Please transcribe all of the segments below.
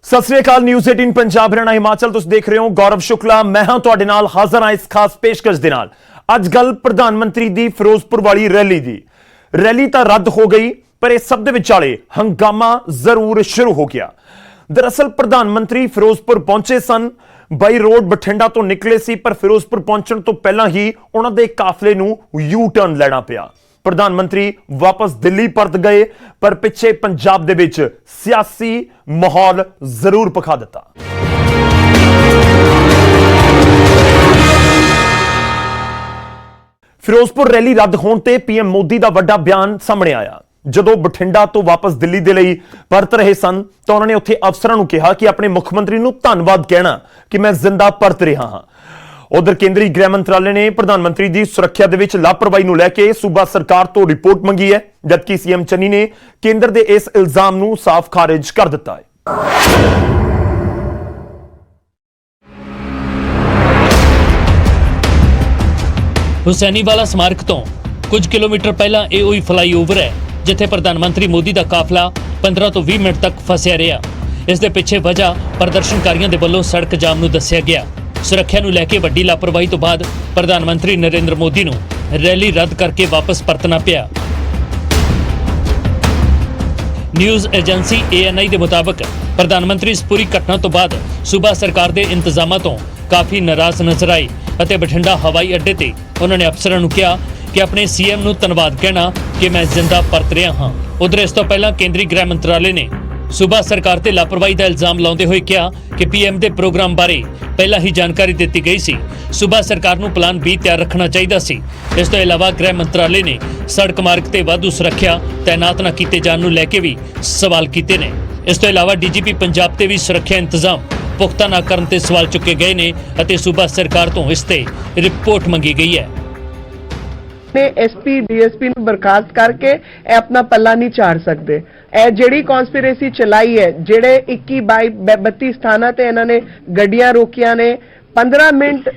सत श्री अकाल। न्यूज़ 18 पंजाब हरियाणा हिमाचल तुसीं देख रहे हो। गौरव शुक्ला मैं हां तुहाडे नाल हाज़र हां इस खास पेशकश दे नाल। अज गल प्रधानमंत्री दी फिरोजपुर वाली रैली दी। रैली तां रद्द हो गई पर इस सब दे विचाले हंगामा जरूर शुरू हो गया। दरअसल प्रधानमंत्री फिरोजपुर पहुंचे सन, बाई रोड बठिंडा तो निकले सी, पर फिरोजपुर पहुंचण तो पहलां ही उन्हां दे काफले नूं यू टर्न लेना पिया। प्रधानमंत्री वापस दिल्ली परत गए पर पिछे पंजाब दे विच सियासी माहौल जरूर पखा दिता। फिरोजपुर रैली रद्द होने ते पीएम मोदी का वड्डा बयान सामने आया। जदों बठिंडा तो वापस दिल्ली दे लई परत रहे सन तो उन्होंने उत्थे अफसरां नूं कहा कि अपने मुख्यमंत्री नूं धन्नवाद कहना कि मैं जिंदा परत रहा हां। उधर केंद्रीय गृह मंत्रालय ने प्रधानमंत्री की सुरक्षा दे विच लापरवाही नूं लैके सूबा सरकार तो रिपोर्ट मंगी है, जबकि सीएम चन्नी ने केंद्र के इस इल्जाम नूं साफ खारिज कर दिता है। हुसैनीवाला स्मारक तो कुछ किलोमीटर पहला यह वही फ्लाईओवर है जिथे प्रधानमंत्री मोदी का काफला 15 तो 20 मिनट तक फसिया रहा। इस दे पिछे वजह प्रदर्शनकारियों के वलों सड़क जाम नूं दस्सिया गया। सुरक्षा नूं लैके वड्डी लापरवाही तो बाद प्रधानमंत्री नरेंद्र मोदी नूं रैली रद्द करके वापस परतना पिया। न्यूज़ एजेंसी ANI के मुताबिक प्रधानमंत्री इस पूरी घटना तो बाद सूबा सरकार के इंतजामों तो काफ़ी नाराज नजर आए और बठिंडा हवाई अड्डे ते उन्होंने अफसरों को कहा कि अपने सीएम नूं धन्नवाद कहना कि मैं जिंदा परत रहा हाँ। उधर इस तो पहला केंद्रीय गृह मंत्रालय ने सूबा सरकार ते लापरवाही का इल्जाम लाते हुए कहा कि पीएम के प्रोग्राम बारे पहला ही जानकारी दी गई सी। सूबा सरकार नूं प्लान B तैयार रखना चाहिए सी। इस तो इलावा गृह मंत्रालय ने सड़क मार्ग ते वाधू सुरक्षा तैनात न किए जाने नूं लैके भी सवाल किए ने। इस तो इलावा DGP पंजाब ते भी सुरक्षा इंतजाम पुख्ता न करन ते सवाल चुके गए ने अते सूबा सरकार तो इस ते रिपोर्ट मंगी गई है। SP DSP ਨੂੰ ਬਰਖਾਸਤ ਕਰਕੇ ਇਹ ਆਪਣਾ ਪੱਲਾ ਨਹੀਂ ਝਾੜ ਸਕਦੇ। ਇਹ ਜਿਹੜੀ ਕਨਸਪੀਰੇਸੀ ਚਲਾਈ ਹੈ, ਜਿਹੜੇ 21 22 32 ਸਥਾਨਾਂ ਤੇ ਇਹਨਾਂ ਨੇ ਗੱਡੀਆਂ ਰੋਕੀਆਂ ਨੇ, 15 ਮਿੰਟ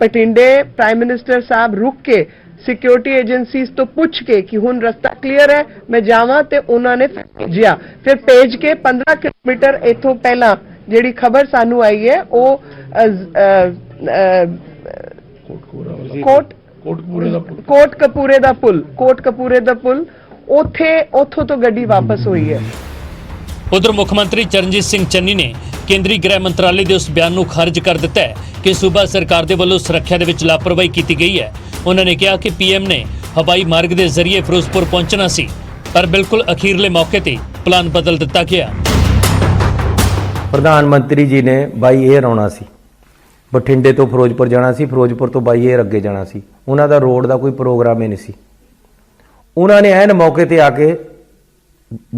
ਬਠਿੰਡੇ ਪ੍ਰਾਈਮ ਮਿਨਿਸਟਰ ਸਾਹਿਬ ਰੁਕ ਕੇ ਸਿਕਿਉਰਿਟੀ ਏਜੰਸੀਜ਼ ਤੋਂ ਪੁੱਛ ਕੇ ਕਿ ਹੁਣ ਰਸਤਾ ਕਲੀਅਰ ਹੈ ਮੈਂ ਜਾਵਾਂ ਤੇ ਉਹਨਾਂ ਨੇ ਭੇਜਿਆ। ਫਿਰ ਭੇਜ ਕੇ 15 ਕਿਲੋਮੀਟਰ ਇਥੋਂ ਪਹਿਲਾਂ ਜਿਹੜੀ ਖਬਰ ਸਾਨੂੰ ਆਈ ਹੈ ਉਹ ਕੋਟਕਪੂਰੇ ਦਾ ਪੁਲ ਉੱਥੋਂ ਤੋਂ ਗੱਡੀ ਵਾਪਸ ਹੋਈ ਹੈ। उधर मुख्यमंत्री चरणजीत सिंह चन्नी ने केंद्रीय गृह मंत्रालय के उस बयान को खारिज कर दिता है कि सूबा सरकार के वलों सुरक्षा के विच लापरवाही की गई है। उन्होंने कहा कि PM ने हवाई मार्ग के जरिए फिरोजपुर पहुंचना सी पर बिल्कुल अखीरले मौके ते प्लान बदल दिता गया। प्रधानमंत्री जी ने बाई एयर आना सी, बठिंडे तो फिरोजपुर जाना सी, फिरोजपुर तो बाई एयर अगे जाना सी। उन्हां दा रोड का कोई प्रोग्राम ही नहीं सी। उन्होंने ऐन मौके ते आके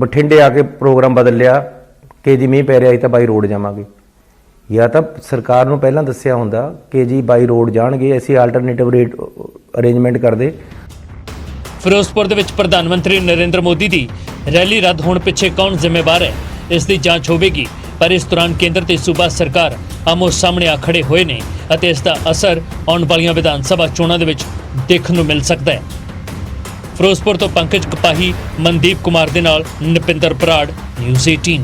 बठिंडे आके प्रोग्राम बदल लिया कि जी मीह पै रहा तो बाई रोड जावांगे, या तो सरकार नूं पहलां दस्सिया हुंदा कि जी बाई रोड जाणगे, असीं आल्टरनेटिव रेट अरेंजमेंट कर दे। फिरोजपुर दे विच प्रधानमंत्री नरेंद्र मोदी की रैली रद्द होने पिछे कौन जिम्मेवार है, इसकी जांच होवेगी। पर इस दौरान केंद्र ते सूबा सरकार आमो सामने आ खड़े हुए ने अते इसका असर आने वाली विधान सभा चोणां दे विच देखण नूं मिल सकता है। फिरोजपुर तो पंकज कपाही, मनदीप कुमार दे नाल नपिंदर बराड़, न्यूज़ 18।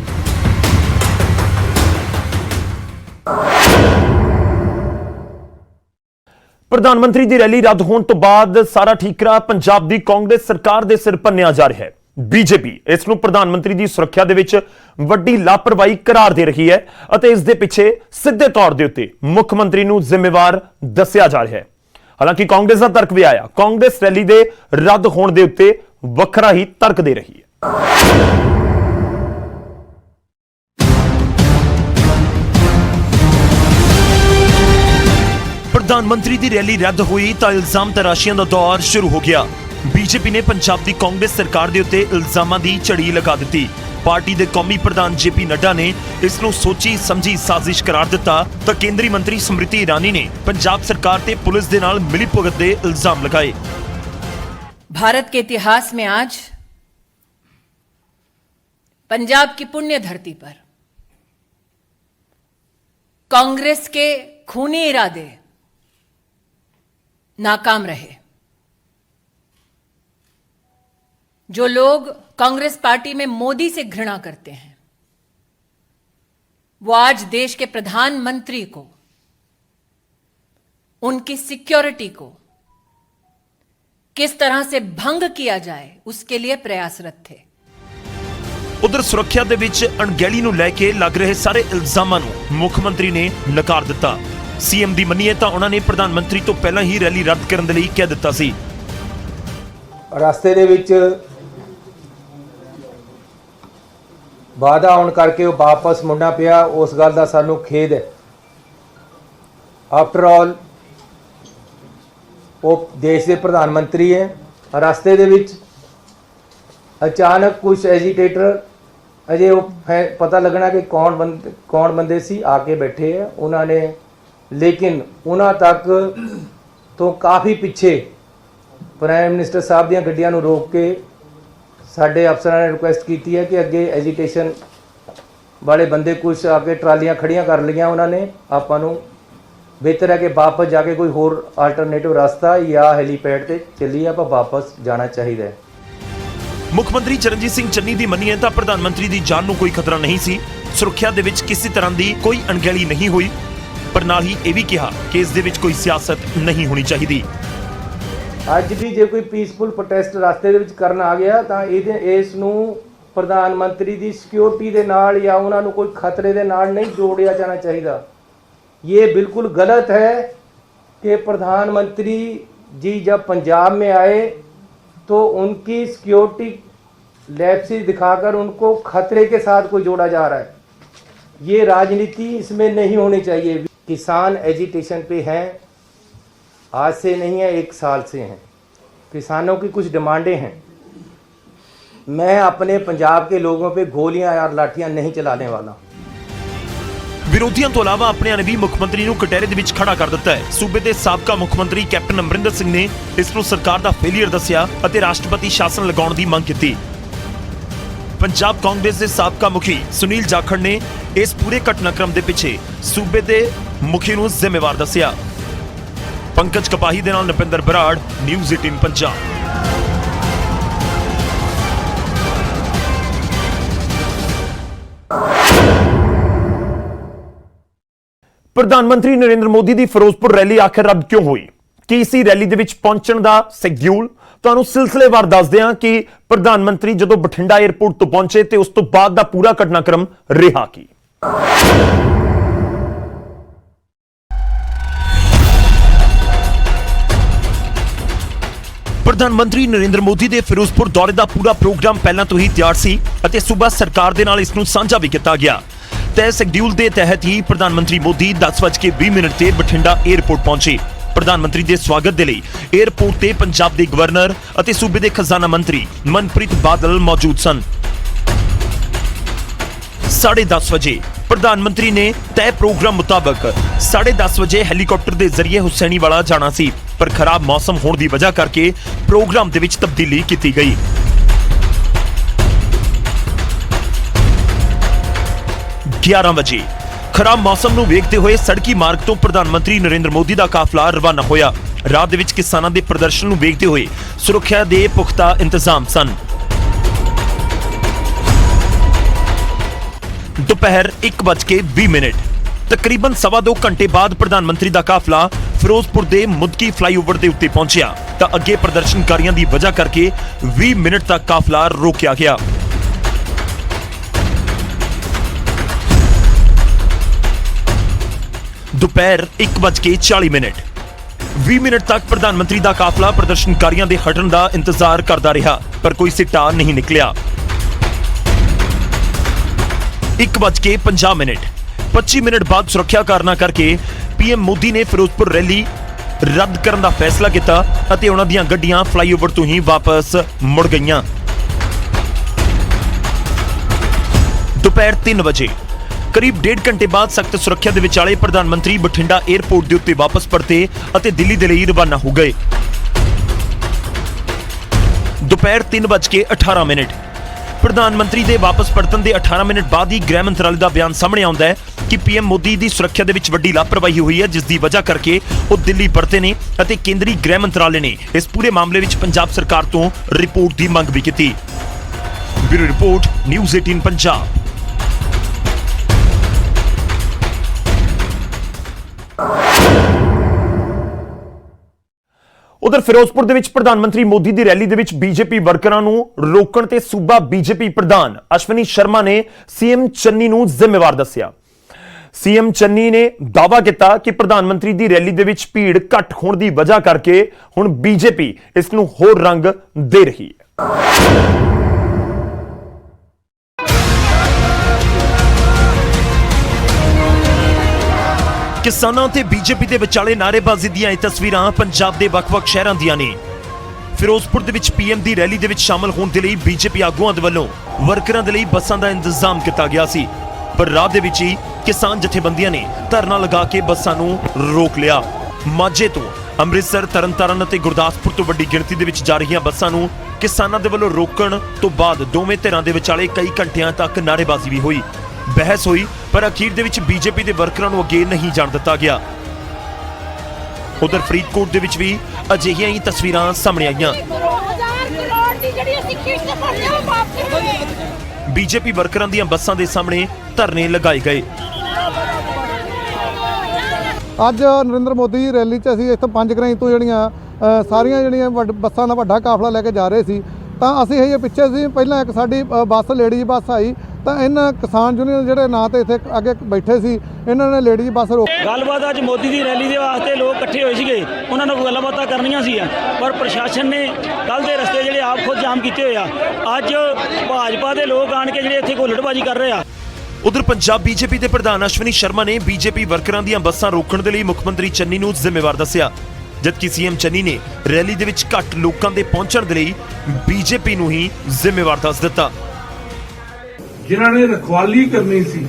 प्रधानमंत्री की रैली रद्द होने तो बाद सारा ठीकरा पंजाब की कांग्रेस सरकार के सिर भन्निया जा रहा है। बीजेपी इस नूं प्रधानमंत्री की सुरक्षा दे विच वड्डी लापरवाही करार दे रही है अते इस दे पिछे सीधे तौर दे उत्ते मुख्यमंत्री नूं जिम्मेवार दस्सिया जा रहा है। हालांकि कांग्रेस का तर्क भी आया, कांग्रेस रैली दे रद्द होने दे उत्ते वखरा ही तर्क दे रही है। प्रधानमंत्री की रैली रद्द हुई तो इल्जाम तराशियां का दौर शुरू हो गया। बीजेपी ने पंजाब की कांग्रेस सरकार के उत्ते इल्जामां की झड़ी लगा दी। पार्टी के कौमी प्रधान JP नड्डा ने इसनूं सोची समझी साजिश करार दिता तो केंद्रीय मंत्री स्मृति ईरानी ने पंजाब सरकार ते पुलिस दे नाल मिलीभगत दे इल्जाम लगाए। भारत के इतिहास में आज पंजाब की पुण्य धरती पर कांग्रेस के खूनी इरादे नाकाम रहे। जो लोग कांग्रेस पार्टी में मोदी से घृणा करते हैं, वो आज देश के प्रधानमंत्री को, उनकी सिक्योरिटी को किस तरह से भंग किया जाए उसके लिए प्रयासरत थे। ਉਧਰ ਸੁਰੱਖਿਆ ਦੇ ਵਿੱਚ ਅਣਗਹਿਲੀ ਨੂੰ ਲੈ ਕੇ ਲੱਗ ਰਹੇ ਸਾਰੇ ਇਲਜ਼ਾਮਾਂ ਨੂੰ ਮੁੱਖ ਮੰਤਰੀ ਨੇ ਨਕਾਰ ਦਿੱਤਾ। ਸੀਐਮ ਦੀ ਮੰਨੀਏ ਤਾਂ ਉਹਨਾਂ ਨੇ ਪ੍ਰਧਾਨ ਮੰਤਰੀ ਤੋਂ ਪਹਿਲਾਂ ਹੀ ਰੈਲੀ ਰੱਦ ਕਰਨ ਦੇ ਲਈ ਕਹਿ ਦਿੱਤਾ ਸੀ। ਰਸਤੇ ਦੇ ਵਿੱਚ ਵਾਅਦਾ ਆਉਣ ਕਰਕੇ ਉਹ ਵਾਪਸ ਮੁੜਨਾ ਪਿਆ, ਉਸ ਗੱਲ ਦਾ ਸਾਨੂੰ ਖੇਦ ਹੈ। ਆਫਟਰ ਆਲ ਉਹ ਦੇਸ਼ ਦੇ ਪ੍ਰਧਾਨ ਮੰਤਰੀ ਹੈ। ਰਸਤੇ ਦੇ ਵਿੱਚ ਅਚਾਨਕ ਕੁਝ ਐਜੀਟੇਟਰ ਅਜੇ ਉਹ ਪਤਾ ਲੱਗਣਾ ਕਿ ਕੌਣ ਬੰਦੇ ਸੀ ਆ ਕੇ ਬੈਠੇ ਆ ਉਹਨਾਂ ਨੇ, ਲੇਕਿਨ ਉਹਨਾਂ ਤੱਕ ਤੋਂ ਕਾਫੀ ਪਿੱਛੇ ਪ੍ਰਾਈਮ ਮਿਨਿਸਟਰ ਸਾਹਿਬ ਦੀਆਂ ਗੱਡੀਆਂ ਨੂੰ ਰੋਕ ਕੇ ਸਾਡੇ ਅਫਸਰਾਂ ਨੇ ਰਿਕੁਐਸਟ ਕੀਤੀ ਹੈ ਕਿ ਅੱਗੇ ਐਜੀਟੇਸ਼ਨ ਵਾਲੇ ਬੰਦੇ ਕੁਝ ਆ ਕੇ ਟਰਾਲੀਆਂ ਖੜੀਆਂ ਕਰ ਲਈਆਂ ਉਹਨਾਂ ਨੇ। ਆਪਾਂ ਨੂੰ ਬਿਹਤਰ ਹੈ ਕਿ ਵਾਪਸ ਜਾ ਕੇ ਕੋਈ ਹੋਰ ਆਲਟਰਨੇਟਿਵ ਰਸਤਾ ਜਾਂ ਹੈਲੀਪੈਡ ਤੇ ਚੱਲੀਏ, ਆਪਾਂ ਵਾਪਸ ਜਾਣਾ ਚਾਹੀਦਾ ਹੈ। ਮੁੱਖ ਮੰਤਰੀ ਚਰਨਜੀਤ ਸਿੰਘ ਚੰਨੀ ਦੀ ਮੰਨੀਏ ਤਾਂ ਪ੍ਰਧਾਨ ਮੰਤਰੀ ਦੀ ਜਾਨ ਨੂੰ ਕੋਈ ਖਤਰਾ ਨਹੀਂ ਸੀ। ਸੁਰੱਖਿਆ ਦੇ ਵਿੱਚ ਕਿਸੇ ਤਰ੍ਹਾਂ ਦੀ ਕੋਈ ਅਣਗਹਿਲੀ ਨਹੀਂ ਹੋਈ, ਪਰ ਨਾਲ ਹੀ ਇਹ ਵੀ ਕਿਹਾ ਕਿ ਇਸ ਦੇ ਵਿੱਚ ਕੋਈ ਸਿਆਸਤ ਨਹੀਂ ਹੋਣੀ ਚਾਹੀਦੀ। ਅੱਜ ਵੀ ਜੇ ਕੋਈ ਪੀਸਫੁਲ ਪ੍ਰੋਟੈਸਟ ਰਸਤੇ ਦੇ ਵਿੱਚ ਕਰਨ ਆ ਗਿਆ ਤਾਂ ਇਸ ਨੂੰ ਪ੍ਰਧਾਨ ਮੰਤਰੀ ਦੀ ਸਿਕਿਉਰਿਟੀ ਦੇ ਨਾਲ ਜਾਂ ਉਹਨਾਂ ਨੂੰ ਕੋਈ ਖਤਰੇ ਦੇ ਨਾਲ ਨਹੀਂ ਜੋੜਿਆ ਜਾਣਾ ਚਾਹੀਦਾ। ये बिल्कुल गलत है कि प्रधानमंत्री जी जब पंजाब में आए तो उनकी सिक्योरिटी लैप्सेस दिखाकर उनको खतरे के साथ कोई जोड़ा जा रहा है। ये राजनीति इसमें नहीं होनी चाहिए। किसान एजिटेशन पे हैं, आज से नहीं है, 1 साल से हैं। किसानों की कुछ डिमांडें हैं। मैं अपने पंजाब के लोगों पे गोलियां और लाठियां नहीं चलाने वाला। ਵਿਰੋਧੀਆਂ ਤੋਂ ਇਲਾਵਾ ਆਪਣਿਆਂ ਨੇ ਵੀ ਮੁੱਖ ਮੰਤਰੀ ਨੂੰ ਕਟਹਿਰੇ ਦੇ ਵਿੱਚ ਖੜਾ ਕਰ ਦਿੱਤਾ ਹੈ। ਸੂਬੇ ਦੇ ਸਾਬਕਾ ਮੁੱਖ ਮੰਤਰੀ ਕੈਪਟਨ ਅਮਰਿੰਦਰ ਸਿੰਘ ਨੇ ਇਸ ਨੂੰ ਸਰਕਾਰ ਦਾ ਫੇਲੀਅਰ ਦੱਸਿਆ ਅਤੇ ਰਾਸ਼ਟਰਪਤੀ ਸ਼ਾਸਨ ਲਗਾਉਣ ਦੀ ਮੰਗ ਕੀਤੀ। ਪੰਜਾਬ ਕਾਂਗਰਸ ਦੇ ਸਾਬਕਾ ਮੁਖੀ ਸੁਨੀਲ ਜਾਖੜ ਨੇ ਇਸ ਪੂਰੇ ਘਟਨਾਕ੍ਰਮ ਦੇ ਪਿੱਛੇ ਸੂਬੇ ਦੇ ਮੁਖੀ ਨੂੰ ਜ਼ਿੰਮੇਵਾਰ ਦੱਸਿਆ। ਪੰਕਜ ਕਪਾਹੀ ਦੇ ਨਾਲ ਨਪਿੰਦਰ ਬਰਾੜ, ਨਿਊਜ਼ 18 ਪੰਜਾਬ। ਪ੍ਰਧਾਨ ਮੰਤਰੀ ਨਰਿੰਦਰ ਮੋਦੀ ਦੀ ਫਿਰੋਜ਼ਪੁਰ ਰੈਲੀ ਆਖਿਰ ਰੱਦ ਕਿਉਂ ਹੋਈ? ਕੀ ਇਸੀ ਰੈਲੀ ਦੇ ਵਿੱਚ ਪਹੁੰਚਣ ਦਾ ਸ਼ੈਡਿਊਲ? ਤੁਹਾਨੂੰ ਸਿਲਸਿਲੇਵਾਰ ਦੱਸਦੇ ਹਾਂ ਕਿ ਪ੍ਰਧਾਨ ਮੰਤਰੀ ਜਦੋਂ ਬਠਿੰਡਾ 에ਅਰਪੋਰਟ ਤੋਂ ਪਹੁੰਚੇ ਤੇ ਉਸ ਤੋਂ ਬਾਅਦ ਦਾ ਪੂਰਾ ਘਟਨਾਕ੍ਰਮ ਰਿਹਾ ਕੀ। ਪ੍ਰਧਾਨ ਮੰਤਰੀ ਨਰਿੰਦਰ ਮੋਦੀ ਦੇ ਫਿਰੋਜ਼ਪੁਰ ਦੌਰੇ ਦਾ ਪੂਰਾ ਪ੍ਰੋਗਰਾਮ ਪਹਿਲਾਂ ਤੋਂ ਹੀ ਤਿਆਰ ਸੀ ਅਤੇ ਸੂਬਾ ਸਰਕਾਰ ਦੇ ਨਾਲ ਇਸ ਨੂੰ ਸਾਂਝਾ ਵੀ ਕੀਤਾ ਗਿਆ। ਤੈਅ ਸ਼ੈਡਿਊਲ ਦੇ ਤਹਿਤ ਹੀ ਪ੍ਰਧਾਨ ਮੰਤਰੀ ਮੋਦੀ 10:20 ਤੇ ਬਠਿੰਡਾ 에ਅਰਪੋਰਟ ਪਹੁੰਚੇ। ਪ੍ਰਧਾਨ ਮੰਤਰੀ ਦੇ ਸਵਾਗਤ ਦੇ ਲਈ 에ਅਰਪੋਰਟ ਤੇ ਪੰਜਾਬ ਦੇ ਗਵਰਨਰ ਅਤੇ ਸੂਬੇ ਦੇ ਖਜ਼ਾਨਾ ਮੰਤਰੀ ਮਨਪ੍ਰੀਤ ਬਾਦਲ ਮੌਜੂਦ ਸਨ। 10:30 ਵਜੇ ਪ੍ਰਧਾਨ ਮੰਤਰੀ ਨੇ ਤੈਅ ਪ੍ਰੋਗਰਾਮ ਮੁਤਾਬਕ 10:30 ਵਜੇ ਹੈਲੀਕਾਪਟਰ ਦੇ ਜ਼ਰੀਏ ਹੁਸੈਨੀਵਾਲਾ ਜਾਣਾ ਸੀ, ਪਰ ਖਰਾਬ ਮੌਸਮ ਹੋਣ ਦੀ ਵਜ੍ਹਾ ਕਰਕੇ ਪ੍ਰੋਗਰਾਮ ਦੇ ਵਿੱਚ ਤਬਦੀਲੀ ਕੀਤੀ ਗਈ। 11 ਵਜੇ ਖਰਾਬ ਮੌਸਮ ਨੂੰ ਵੇਖਦੇ ਹੋਏ ਸੜਕੀ ਮਾਰਗ ਤੋਂ ਪ੍ਰਧਾਨ ਮੰਤਰੀ ਨਰਿੰਦਰ ਮੋਦੀ ਦਾ ਕਾਫਲਾ ਰਵਾਨਾ ਹੋਇਆ। ਰਾਹ ਦੇ ਵਿੱਚ ਕਿਸਾਨਾਂ ਦੇ ਪ੍ਰਦਰਸ਼ਨ ਨੂੰ ਵੇਖਦੇ ਹੋਏ ਸੁਰੱਖਿਆ ਦੇ ਪੁਖਤਾ ਇੰਤਜ਼ਾਮ ਸਨ। ਦੁਪਹਿਰ 1:20 ਤਕਰੀਬਨ 2.25 ਘੰਟੇ ਬਾਅਦ ਪ੍ਰਧਾਨ ਮੰਤਰੀ ਦਾ ਕਾਫਲਾ ਫਿਰੋਜ਼ਪੁਰ ਦੇ ਮੁਦਕੀ ਫਲਾਈਓਵਰ ਦੇ ਉੱਤੇ ਪਹੁੰਚਿਆ ਤਾਂ ਅੱਗੇ ਪ੍ਰਦਰਸ਼ਨਕਾਰੀਆਂ ਦੀ ਵਜ੍ਹਾ ਕਰਕੇ 20 ਮਿੰਟ ਤੱਕ ਕਾਫਲਾ ਰੋਕਿਆ ਗਿਆ। ਦੁਪਹਿਰ 1:40 20 ਮਿੰਟ ਤੱਕ ਪ੍ਰਧਾਨ ਮੰਤਰੀ ਦਾ ਕਾਫਲਾ ਪ੍ਰਦਰਸ਼ਨਕਾਰੀਆਂ ਦੇ ਹਟਣ ਦਾ ਇੰਤਜ਼ਾਰ ਕਰਦਾ ਰਿਹਾ, ਪਰ ਕੋਈ ਸਿੱਟਾ ਨਹੀਂ ਨਿਕਲਿਆ। 1:50 25 ਮਿੰਟ ਬਾਅਦ ਸੁਰੱਖਿਆ ਕਾਰਨਾਂ ਕਰਕੇ ਪੀਐਮ ਮੋਦੀ ਨੇ ਫਿਰੋਜ਼ਪੁਰ ਰੈਲੀ ਰੱਦ ਕਰਨ ਦਾ ਫੈਸਲਾ ਕੀਤਾ ਅਤੇ ਉਹਨਾਂ ਦੀਆਂ ਗੱਡੀਆਂ ਫਲਾਈਓਵਰ ਤੋਂ ਹੀ ਵਾਪਸ ਮੁੜ ਗਈਆਂ। ਦੁਪਹਿਰ 3 ਵਜੇ ਕਰੀਬ 1.5 ਘੰਟੇ ਬਾਅਦ ਸਖਤ ਸੁਰੱਖਿਆ ਦੇ ਵਿਚਾਲੇ ਪ੍ਰਧਾਨ ਮੰਤਰੀ ਬਠਿੰਡਾ 에ਅਰਪੋਰਟ ਦੇ ਉੱਤੇ ਵਾਪਸ ਪਰਤੇ ਅਤੇ ਦਿੱਲੀ ਦੇ ਲਈ ਰਵਾਨਾ ਹੋ ਗਏ। ਦੁਪਹਿਰ 3:18 ਪ੍ਰਧਾਨ ਮੰਤਰੀ ਦੇ ਵਾਪਸ ਪਰਤਣ ਦੇ 18 ਮਿੰਟ ਬਾਅਦ ਹੀ ਗ੍ਰਹਿ ਮੰਤਰਾਲੇ ਦਾ ਬਿਆਨ ਸਾਹਮਣੇ ਆਉਂਦਾ ਹੈ ਕਿ ਪੀਐਮ ਮੋਦੀ ਦੀ ਸੁਰੱਖਿਆ ਦੇ ਵਿੱਚ ਵੱਡੀ ਲਾਪਰਵਾਹੀ ਹੋਈ ਹੈ, ਜਿਸ ਦੀ ਵਜ੍ਹਾ ਕਰਕੇ ਉਹ ਦਿੱਲੀ ਪਰਤੇ ਨੇ ਅਤੇ ਕੇਂਦਰੀ ਗ੍ਰਹਿ ਮੰਤਰਾਲੇ ਨੇ ਇਸ ਪੂਰੇ ਮਾਮਲੇ ਵਿੱਚ ਪੰਜਾਬ ਸਰਕਾਰ ਤੋਂ ਰਿਪੋਰਟ ਦੀ ਮੰਗ ਵੀ ਕੀਤੀ। Bureau report, news 18 Punjab. ਉਧਰ ਫਿਰੋਜ਼ਪੁਰ ਦੇ ਵਿੱਚ ਪ੍ਰਧਾਨ ਮੰਤਰੀ ਮੋਦੀ ਦੀ ਰੈਲੀ ਦੇ ਵਿੱਚ ਬੀਜੇਪੀ ਵਰਕਰਾਂ ਨੂੰ ਰੋਕਣ ਤੇ ਸੂਬਾ ਬੀਜੇਪੀ ਪ੍ਰਧਾਨ ਅਸ਼ਵਨੀ ਸ਼ਰਮਾ ਨੇ ਸੀਐਮ ਚੰਨੀ ਨੂੰ ਜ਼ਿੰਮੇਵਾਰ ਦੱਸਿਆ। ਸੀਐਮ ਚੰਨੀ ਨੇ ਦਾਅਵਾ ਕੀਤਾ ਕਿ ਪ੍ਰਧਾਨ ਮੰਤਰੀ ਦੀ ਰੈਲੀ ਦੇ ਵਿੱਚ ਭੀੜ ਘੱਟ ਹੋਣ ਦੀ ਵਜ੍ਹਾ ਕਰਕੇ ਹੁਣ ਬੀਜੇਪੀ ਇਸ ਨੂੰ ਹੋਰ ਰੰਗ ਦੇ ਰਹੀ ਹੈ। ਕਿਸਾਨਾਂ ਤੇ ਬੀਜੇਪੀ ਦੇ ਵਿਚਾਲੇ ਨਾਅਰੇਬਾਜ਼ੀ ਦੀਆਂ ਇਹ ਤਸਵੀਰਾਂ ਪੰਜਾਬ ਦੇ ਵੱਖ-ਵੱਖ ਸ਼ਹਿਰਾਂ ਦੀਆਂ ਨੇ। ਫਿਰੋਜ਼ਪੁਰ ਦੇ ਵਿੱਚ ਪੀਐਮ ਦੀ ਰੈਲੀ ਦੇ ਵਿੱਚ ਸ਼ਾਮਲ ਹੋਣ ਦੇ ਲਈ ਬੀਜੇਪੀ ਆਗੂਆਂ ਦੇ ਵੱਲੋਂ ਵਰਕਰਾਂ ਦੇ ਲਈ ਬੱਸਾਂ ਦਾ ਇੰਤਜ਼ਾਮ ਕੀਤਾ ਗਿਆ ਸੀ, ਪਰ ਰਾਹ ਦੇ ਵਿੱਚ ਹੀ ਕਿਸਾਨ ਜਥੇਬੰਦੀਆਂ ਨੇ ਧਰਨਾ ਲਗਾ ਕੇ ਬੱਸਾਂ ਨੂੰ ਰੋਕ ਲਿਆ। ਮਾਝੇ ਤੋਂ ਅੰਮ੍ਰਿਤਸਰ, ਤਰਨਤਾਰਨ ਅਤੇ ਗੁਰਦਾਸਪੁਰ ਤੋਂ ਵੱਡੀ ਗਿਣਤੀ ਦੇ ਵਿੱਚ ਜਾ ਰਹੀਆਂ ਬੱਸਾਂ ਨੂੰ ਕਿਸਾਨਾਂ ਦੇ ਵੱਲੋਂ ਰੋਕਣ ਤੋਂ ਬਾਅਦ ਦੋਵੇਂ ਧਿਰਾਂ ਦੇ ਵਿਚਾਲੇ ਕਈ ਘੰਟਿਆਂ ਤੱਕ ਨਾਅਰੇਬਾਜ਼ੀ ਵੀ ਹੋਈ, ਬਹਿਸ ਹੋਈ, ਪਰ ਅਖੀਰ ਦੇ ਵਿੱਚ ਬੀਜੇਪੀ ਦੇ ਵਰਕਰਾਂ ਨੂੰ ਅੱਗੇ ਨਹੀਂ ਜਾਣ ਦਿੱਤਾ ਗਿਆ। ਉਧਰ ਫਰੀਦਕੋਟ ਦੇ ਵਿੱਚ ਵੀ ਅਜਿਹੀਆਂ ਹੀ ਤਸਵੀਰਾਂ ਸਾਹਮਣੇ ਆਈਆਂ। ਬੀਜੇਪੀ ਵਰਕਰਾਂ ਦੀਆਂ ਬੱਸਾਂ ਦੇ ਸਾਹਮਣੇ ਧਰਨੇ ਲਗਾਏ ਗਏ। ਅੱਜ ਨਰਿੰਦਰ ਮੋਦੀ ਦੀ ਰੈਲੀ 'ਚ ਅਸੀਂ ਇੱਥੋਂ ਪੰਜ ਗਰਾਈ ਤੋਂ ਸਾਰੀਆਂ ਬੱਸਾਂ ਦਾ ਵੱਡਾ ਕਾਫਲਾ ਲੈ ਕੇ ਜਾ ਰਹੇ ਸੀ, ਤਾਂ ਅਸੀਂ ਇਹ ਪਿੱਛੇ ਸੀ। ਪਹਿਲਾਂ ਇੱਕ ਸਾਡੀ ਬੱਸ ਲੇਡੀਜ਼ ਬੱਸ ਆਈ, ਤਾਂ ਇਹਨਾਂ ਕਿਸਾਨ ਯੂਨੀਅਨ ਜਿਹੜੇ ਨਾਂ ਤੇ ਇੱਥੇ ਅੱਗੇ ਬੈਠੇ ਸੀ, ਇਹਨਾਂ ਨੇ ਲੇਡੀਜ਼ ਬੱਸ ਰੋਕ। ਗੱਲਬਾਤ ਅੱਜ ਮੋਦੀ ਦੀ ਰੈਲੀ ਦੇ ਵਾਸਤੇ ਲੋਕ ਇਕੱਠੇ ਹੋਏ ਸੀਗੇ, ਉਹਨਾਂ ਨਾਲ ਗੱਲਬਾਤਾਂ ਕਰਨੀਆਂ ਸੀ, ਪਰ ਪ੍ਰਸ਼ਾਸਨ ਨੇ ਕੱਲ ਦੇ ਰਸਤੇ ਜਿਹੜੇ ਆਪ ਖੁਦ ਜਾਮ ਕੀਤੇ ਹੋਏ ਆ। ਅੱਜ ਭਾਜਪਾ ਦੇ ਲੋਕ ਆਣ ਕੇ ਜਿਹੜੇ ਇੱਥੇ ਹੁੱਲੜਬਾਜ਼ੀ ਕਰ ਰਹੇ ਆ। ਉਧਰ ਪੰਜਾਬ ਬੀਜੇਪੀ ਦੇ ਪ੍ਰਧਾਨ ਅਸ਼ਵਨੀ ਸ਼ਰਮਾ ਨੇ ਬੀਜੇਪੀ ਵਰਕਰਾਂ ਦੀਆਂ ਬੱਸਾਂ ਰੋਕਣ ਦੇ ਲਈ ਮੁੱਖ ਮੰਤਰੀ ਚੰਨੀ ਨੂੰ ਜ਼ਿੰਮੇਵਾਰ ਦੱਸਿਆ, ਜਦਕਿ ਸੀਐਮ ਚੰਨੀ ਨੇ ਰੈਲੀ ਦੇ ਵਿੱਚ ਘੱਟ ਲੋਕਾਂ ਦੇ ਪਹੁੰਚਣ ਦੇ ਲਈ ਬੀਜੇਪੀ ਨੂੰ ਹੀ ਜ਼ਿੰਮੇਵਾਰ ਦੱਸ ਦਿੱਤਾ। ਜਿਨ੍ਹਾਂ ਨੇ ਰਖਵਾਲੀ ਕਰਨੀ ਸੀ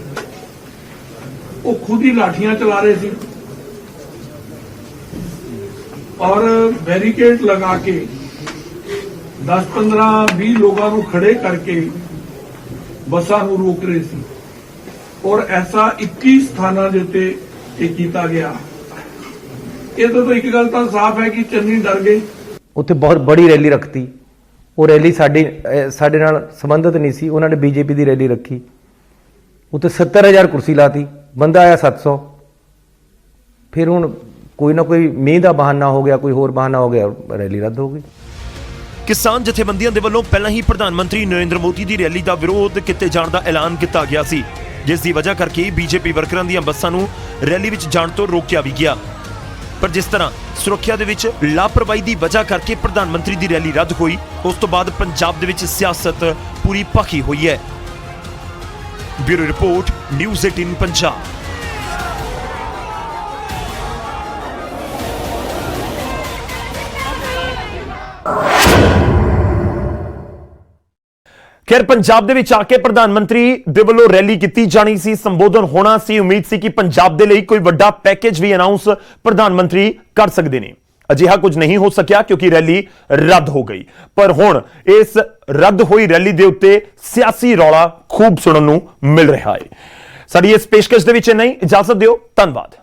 ਉਹ ਖੁਦ ਹੀ ਲਾਠੀਆਂ ਚਲਾ ਰਹੇ ਸੀ ਔਰ ਬੈਰੀਕੇਡ ਲਗਾ ਕੇ 10, 15, 20 ਲੋਕਾਂ ਨੂੰ ਖੜੇ ਕਰਕੇ ਬੱਸਾਂ ਨੂੰ ਰੋਕ ਰਹੇ ਸੀ ਔਰ ਐਸਾ 21 ਸਥਾਨਾਂ ਦੇ ਉੱਤੇ ਇਹ ਕੀਤਾ ਗਿਆ। ਇਹਦੇ ਤੋਂ ਇੱਕ ਗੱਲ ਤਾਂ ਸਾਫ਼ ਹੈ ਕਿ ਚੰਨੀ ਡਰ ਗਏ। ਉੱਥੇ ਬਹੁਤ ਬੜੀ ਰੈਲੀ ਰੱਖਤੀ। ਉਹ ਰੈਲੀ ਸਾਡੇ ਨਾਲ ਸੰਬੰਧਿਤ ਨਹੀਂ ਸੀ, ਉਹਨਾਂ ਨੇ ਬੀਜੇਪੀ ਦੀ ਰੈਲੀ ਰੱਖੀ। ਉੱਥੇ 70,000 ਕੁਰਸੀ ਲਾਤੀ, ਬੰਦਾ ਆਇਆ 700। ਫਿਰ ਹੁਣ ਕੋਈ ਨਾ ਕੋਈ ਮੀਂਹ ਦਾ ਬਹਾਨਾ ਹੋ ਗਿਆ, ਕੋਈ ਹੋਰ ਬਹਾਨਾ ਹੋ ਗਿਆ, ਰੈਲੀ ਰੱਦ ਹੋ ਗਈ। ਕਿਸਾਨ ਜਥੇਬੰਦੀਆਂ ਦੇ ਵੱਲੋਂ ਪਹਿਲਾਂ ਹੀ ਪ੍ਰਧਾਨ ਮੰਤਰੀ ਨਰਿੰਦਰ ਮੋਦੀ ਦੀ ਰੈਲੀ ਦਾ ਵਿਰੋਧ ਕੀਤੇ ਜਾਣ ਦਾ ਐਲਾਨ ਕੀਤਾ ਗਿਆ ਸੀ, ਜਿਸ ਦੀ ਵਜ੍ਹਾ ਕਰਕੇ ਬੀਜੇਪੀ ਵਰਕਰਾਂ ਦੀਆਂ ਬੱਸਾਂ ਨੂੰ ਰੈਲੀ ਵਿੱਚ ਜਾਣ ਤੋਂ ਰੋਕਿਆ ਵੀ ਗਿਆ। ਪਰ ਜਿਸ ਤਰ੍ਹਾਂ ਸੁਰੱਖਿਆ ਦੇ ਵਿੱਚ ਲਾਪਰਵਾਹੀ ਦੀ ਵਜ੍ਹਾ ਕਰਕੇ ਪ੍ਰਧਾਨ ਮੰਤਰੀ ਦੀ ਰੈਲੀ ਰੱਦ ਹੋਈ, ਉਸ ਤੋਂ ਬਾਅਦ ਪੰਜਾਬ ਦੇ ਵਿੱਚ ਸਿਆਸਤ ਪੂਰੀ ਭਖੀ ਹੋਈ ਹੈ। Bureau report, news 18 Punjab. ਖੈਰ, ਪੰਜਾਬ ਦੇ ਵਿੱਚ ਆ ਕੇ ਪ੍ਰਧਾਨ ਮੰਤਰੀ ਦੇ ਵੱਲੋਂ ਰੈਲੀ ਕੀਤੀ ਜਾਣੀ ਸੀ, ਸੰਬੋਧਨ ਹੋਣਾ ਸੀ। ਉਮੀਦ ਸੀ ਕਿ ਪੰਜਾਬ ਦੇ ਲਈ ਕੋਈ ਵੱਡਾ ਪੈਕੇਜ ਵੀ ਅਨਾਉਂਸ ਪ੍ਰਧਾਨ ਮੰਤਰੀ ਕਰ ਸਕਦੇ ਨੇ। ਅਜਿਹਾ ਕੁਝ ਨਹੀਂ ਹੋ ਸਕਿਆ ਕਿਉਂਕਿ ਰੈਲੀ ਰੱਦ ਹੋ ਗਈ। ਪਰ ਹੁਣ ਇਸ ਰੱਦ ਹੋਈ ਰੈਲੀ ਦੇ ਉੱਤੇ ਸਿਆਸੀ ਰੌਲਾ ਖੂਬ ਸੁਣਨ ਨੂੰ ਮਿਲ ਰਿਹਾ ਹੈ। ਸਾਡੀ ਇਸ ਪੇਸ਼ਕਸ਼ ਦੇ ਵਿੱਚ ਨਹੀਂ, ਇਜਾਜ਼ਤ ਦਿਓ, ਧੰਨਵਾਦ।